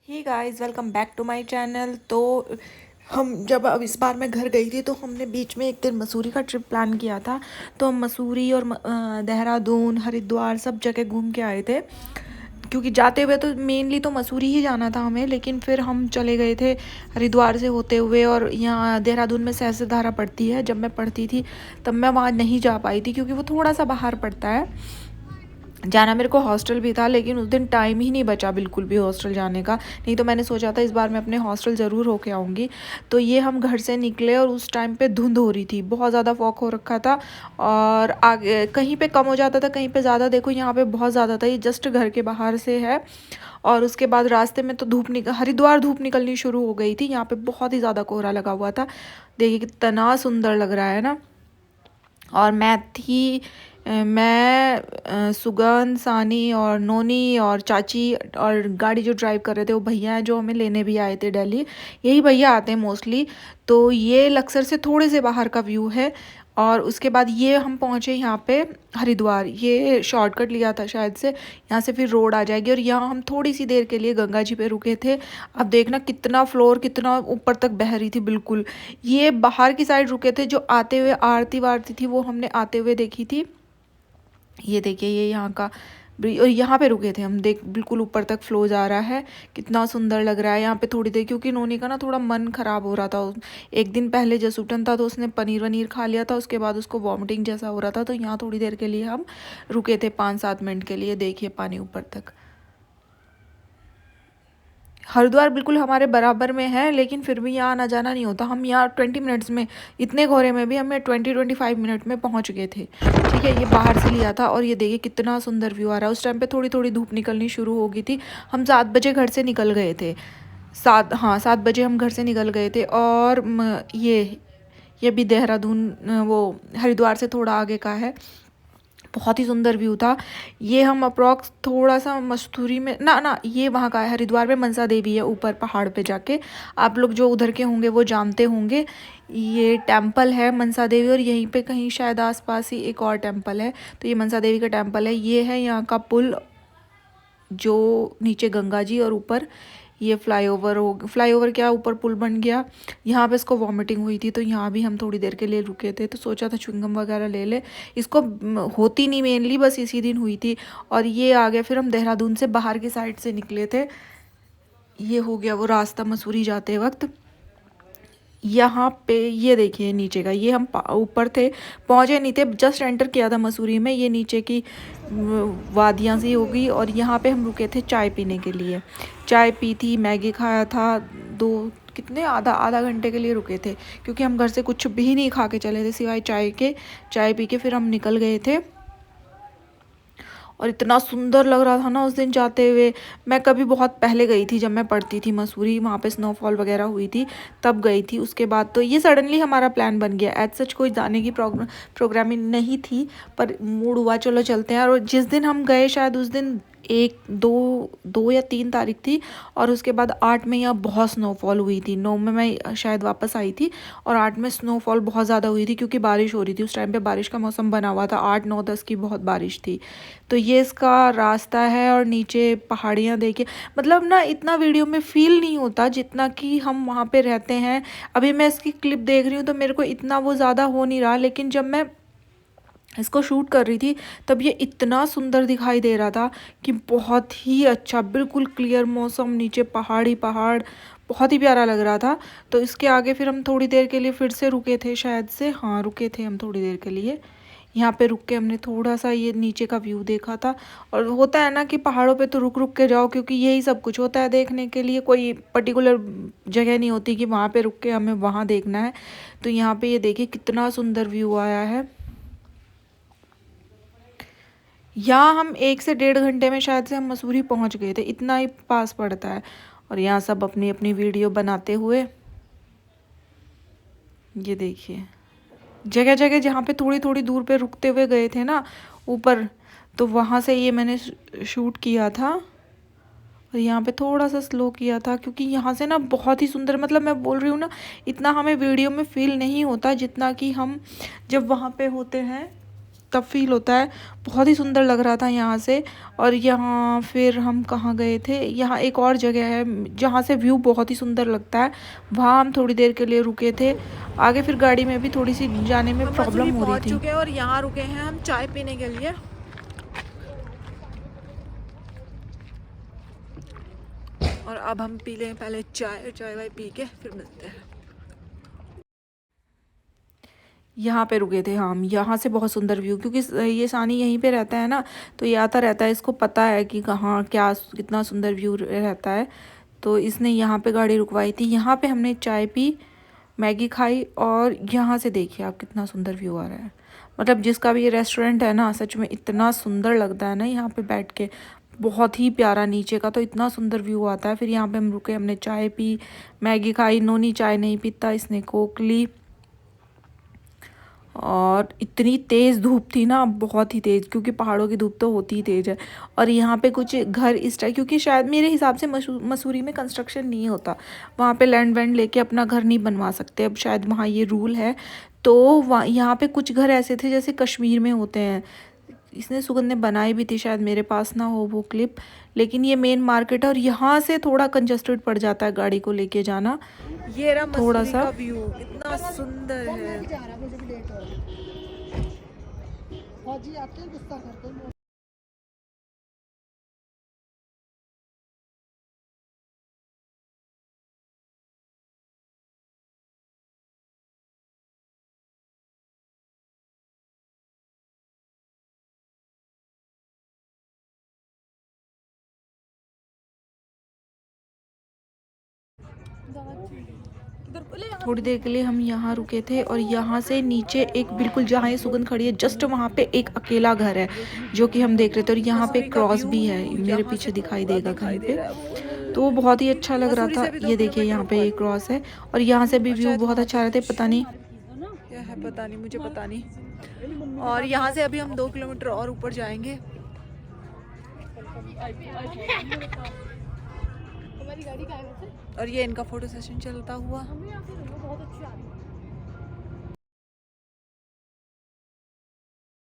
Hey guys, welcome back to my channel. तो हम जब अब इस बार मैं घर गई थी तो हमने बीच में एक दिन मसूरी का ट्रिप प्लान किया था। तो हम मसूरी और देहरादून, हरिद्वार सब जगह घूम के आए थे। क्योंकि जाते हुए तो मेनली तो मसूरी ही जाना था हमें, लेकिन फिर हम चले गए थे हरिद्वार से होते हुए। और यहाँ देहरादून में सहस्त्रधारा पड़ती है, जब मैं पढ़ती थी तब मैं वहाँ नहीं जा पाई थी क्योंकि वो थोड़ा सा बाहर पड़ता है। जाना मेरे को हॉस्टल भी था, लेकिन उस दिन टाइम ही नहीं बचा बिल्कुल भी हॉस्टल जाने का। नहीं तो मैंने सोचा था इस बार मैं अपने हॉस्टल ज़रूर होके आऊँगी। तो ये हम घर से निकले और उस टाइम पे धुंध हो रही थी, बहुत ज़्यादा फॉग हो रखा था। और आगे कहीं पे कम हो जाता था, कहीं पे ज़्यादा। देखो यहाँ पे बहुत ज़्यादा था, ये जस्ट घर के बाहर से है। और उसके बाद रास्ते में तो हरिद्वार धूप निकलनी शुरू हो गई थी। यहाँ पे बहुत ही ज़्यादा कोहरा लगा हुआ था। देखिए कितना सुंदर लग रहा है ना। और मैं सुगंध, सानी और नोनी और चाची, और गाड़ी जो ड्राइव कर रहे थे वो भैया हैं जो हमें लेने भी आए थे दिल्ली। यही भैया आते हैं मोस्टली। तो ये लक्सर से थोड़े से बाहर का व्यू है। और उसके बाद ये हम पहुँचे यहाँ पे हरिद्वार। ये शॉर्टकट लिया था शायद से, यहाँ से फिर रोड आ जाएगी। और यहाँ हम थोड़ी सी देर के लिए गंगा जी पे रुके थे। अब देखना कितना फ्लोर कितना ऊपर तक बह रही थी बिल्कुल। ये बाहर की साइड रुके थे, जो आते हुए आरती वारती थी वो हमने आते हुए देखी थी। ये देखिए ये यहाँ का ब्रिज, और यहाँ पे रुके थे हम। देख बिल्कुल ऊपर तक फ्लो जा रहा है, कितना सुंदर लग रहा है यहाँ पे। थोड़ी देर क्योंकि नोनी का ना थोड़ा मन खराब हो रहा था। एक दिन पहले जसूटन था तो उसने पनीर वनीर खा लिया था, उसके बाद उसको वॉमिटिंग जैसा हो रहा था। तो यहाँ थोड़ी देर के लिए हम रुके थे, 5-7 मिनट के लिए। देखिए पानी ऊपर तक। हरिद्वार बिल्कुल हमारे बराबर में है, लेकिन फिर भी यहाँ आना जाना नहीं होता। हम यहाँ 20 मिनट्स में, इतने घोरे में भी हमें 20-25 मिनट में पहुँच गए थे। ठीक है, ये बाहर से लिया था। और ये देखिए कितना सुंदर व्यू आ रहा है। उस टाइम पे थोड़ी थोड़ी धूप निकलनी शुरू हो गई थी। हम 7 बजे घर से निकल गए थे। 7 बजे हम घर से निकल गए थे। और ये भी देहरादून, वो हरिद्वार से थोड़ा आगे का है। बहुत ही सुंदर व्यू था। ये हम अप्रॉक्स थोड़ा सा मस्तूरी में ना ना ये वहाँ का है, हरिद्वार में मनसा देवी है ऊपर पहाड़ पे जाके। आप लोग जो उधर के होंगे वो जानते होंगे। ये टेम्पल है मनसा देवी, और यहीं पे कहीं शायद आसपास ही एक और टेम्पल है। तो ये मनसा देवी का टेम्पल है। ये है यहाँ का पुल, जो नीचे गंगा जी और ऊपर ये फ्लाईओवर क्या ऊपर पुल बन गया। यहाँ पे इसको वॉमिटिंग हुई थी तो यहाँ भी हम थोड़ी देर के लिए रुके थे। तो सोचा था च्युइंगम वगैरह ले ले। इसको होती नहीं मेनली, बस इसी दिन हुई थी। और ये आ गया, फिर हम देहरादून से बाहर की साइड से निकले थे। ये हो गया वो रास्ता मसूरी जाते वक्त। यहाँ पे ये देखिए नीचे का, ये हम ऊपर थे, पहुँचे नहीं थे, जस्ट एंटर किया था मसूरी में। ये नीचे की वादियाँ सी होगी। और यहाँ पे हम रुके थे चाय पीने के लिए। चाय पी थी, मैगी खाया था। दो कितने आधा आधा घंटे के लिए रुके थे, क्योंकि हम घर से कुछ भी नहीं खा के चले थे सिवाय चाय के। चाय पी के फिर हम निकल गए थे। और इतना सुंदर लग रहा था ना उस दिन जाते हुए। मैं कभी बहुत पहले गई थी, जब मैं पढ़ती थी मसूरी, वहाँ पे स्नोफॉल वगैरह हुई थी तब गई थी। उसके बाद तो ये सडनली हमारा प्लान बन गया। एज सच कोई जाने की प्रोग्रामिंग नहीं थी, पर मूड हुआ चलो चलते हैं। और जिस दिन हम गए शायद उस दिन 1, 2 या 3 तारीख थी। और उसके बाद 8 में यहाँ बहुत स्नोफॉल हुई थी। 9 में मैं शायद वापस आई थी, और 8 में स्नोफॉल बहुत ज़्यादा हुई थी क्योंकि बारिश हो रही थी। उस टाइम पे बारिश का मौसम बना हुआ था। 8, 9, 10 की बहुत बारिश थी। तो ये इसका रास्ता है, और नीचे पहाड़ियाँ देखिए। मतलब ना इतना वीडियो में फील नहीं होता जितना कि हम वहाँ पे रहते हैं। अभी मैं इसकी क्लिप देख रही हूँ तो मेरे को इतना वो ज़्यादा हो नहीं रहा, लेकिन जब मैं इसको शूट कर रही थी तब ये इतना सुंदर दिखाई दे रहा था कि बहुत ही अच्छा, बिल्कुल क्लियर मौसम, नीचे पहाड़ी पहाड़, बहुत ही प्यारा लग रहा था। तो इसके आगे फिर हम थोड़ी देर के लिए फिर से रुके थे, शायद से हाँ रुके थे हम थोड़ी देर के लिए। यहाँ पे रुक के हमने थोड़ा सा ये नीचे का व्यू देखा था। और होता है ना कि पहाड़ों पे तो रुक रुक के जाओ, क्योंकि यही सब कुछ होता है देखने के लिए। कोई पर्टिकुलर जगह नहीं होती कि वहाँ पे रुक के हमें वहाँ देखना है। तो यहाँ पे ये देखिए कितना सुंदर व्यू आया है। यहाँ हम 1 से 1.5 घंटे में शायद से हम मसूरी पहुँच गए थे, इतना ही पास पड़ता है। और यहाँ सब अपनी अपनी वीडियो बनाते हुए, ये देखिए जगह जगह जहाँ पे थोड़ी थोड़ी दूर पे रुकते हुए गए थे ना ऊपर, तो वहाँ से ये मैंने शूट किया था। और यहाँ पे थोड़ा सा स्लो किया था क्योंकि यहाँ से ना बहुत ही सुंदर, मतलब मैं बोल रही हूँ ना, इतना हमें वीडियो में फील नहीं होता जितना कि हम जब वहाँ पे होते हैं तब फील होता है। बहुत ही सुंदर लग रहा था यहाँ से। और यहाँ फिर हम कहाँ गए थे, यहाँ एक और जगह है जहाँ से व्यू बहुत ही सुंदर लगता है, वहाँ हम थोड़ी देर के लिए रुके थे। आगे फिर गाड़ी में भी थोड़ी सी जाने में प्रॉब्लम हो रही थी। चुके हैं और यहाँ रुके हैं हम चाय पीने के लिए। और अब हम पी लें पहले चाय वाय पी के फिर मिलते हैं। यहाँ पे रुके थे हम, यहाँ से बहुत सुंदर व्यू, क्योंकि ये सानी यहीं पे रहता है ना, तो ये आता रहता है, इसको पता है कि कहाँ क्या कितना सुंदर व्यू रहता है। तो इसने यहाँ पे गाड़ी रुकवाई थी। यहाँ पे हमने चाय पी, मैगी खाई, और यहाँ से देखिए आप कितना सुंदर व्यू आ रहा है। मतलब जिसका भी ये रेस्टोरेंट है ना, सच में इतना सुंदर लगता है ना यहाँ पे बैठ के, बहुत ही प्यारा। नीचे का तो इतना सुंदर व्यू आता है। फिर यहाँ पे हम रुके, हमने चाय पी, मैगी खाई। नोनी चाय नहीं पीता, इसने कोक ली। और इतनी तेज़ धूप थी ना, बहुत ही तेज़, क्योंकि पहाड़ों की धूप तो होती ही तेज़ है। और यहाँ पे कुछ घर इस टाइप, क्योंकि शायद मेरे हिसाब से मसूरी में कंस्ट्रक्शन नहीं होता, वहाँ पे लैंड वैंड लेके अपना घर नहीं बनवा सकते, अब शायद वहाँ ये रूल है। तो वहाँ यहाँ पे कुछ घर ऐसे थे जैसे कश्मीर में होते हैं। इसने सुगंध ने बनाई भी थी, शायद मेरे पास ना हो वो क्लिप, लेकिन ये मेन मार्केट है और यहाँ से थोड़ा कंजस्टेड पड़ जाता है गाड़ी को लेके जाना। ये रहा थोड़ा सा व्यू, इतना सुंदर है। फौजी आते हैं, गुस्सा करते हैं। थोड़ी देर के लिए हम यहाँ रुके थे और यहाँ से नीचे एक बिल्कुल जहाँ ये सुगंध खड़ी है जस्ट वहाँ पे एक अकेला घर है जो कि हम देख रहे थे। और यहाँ पे क्रॉस भी है, मेरे पीछे दिखाई देगा कहीं पे, तो वो बहुत ही अच्छा लग रहा था। ये देखिए यहाँ पे एक क्रॉस है और यहाँ से भी व्यू बहुत अच्छा रहता है। पता नहीं क्या है, पता नहीं, मुझे पता नहीं। और यहाँ से अभी हम 2 किलोमीटर और ऊपर जाएंगे। और ये इनका फोटो सेशन चलता हुआ।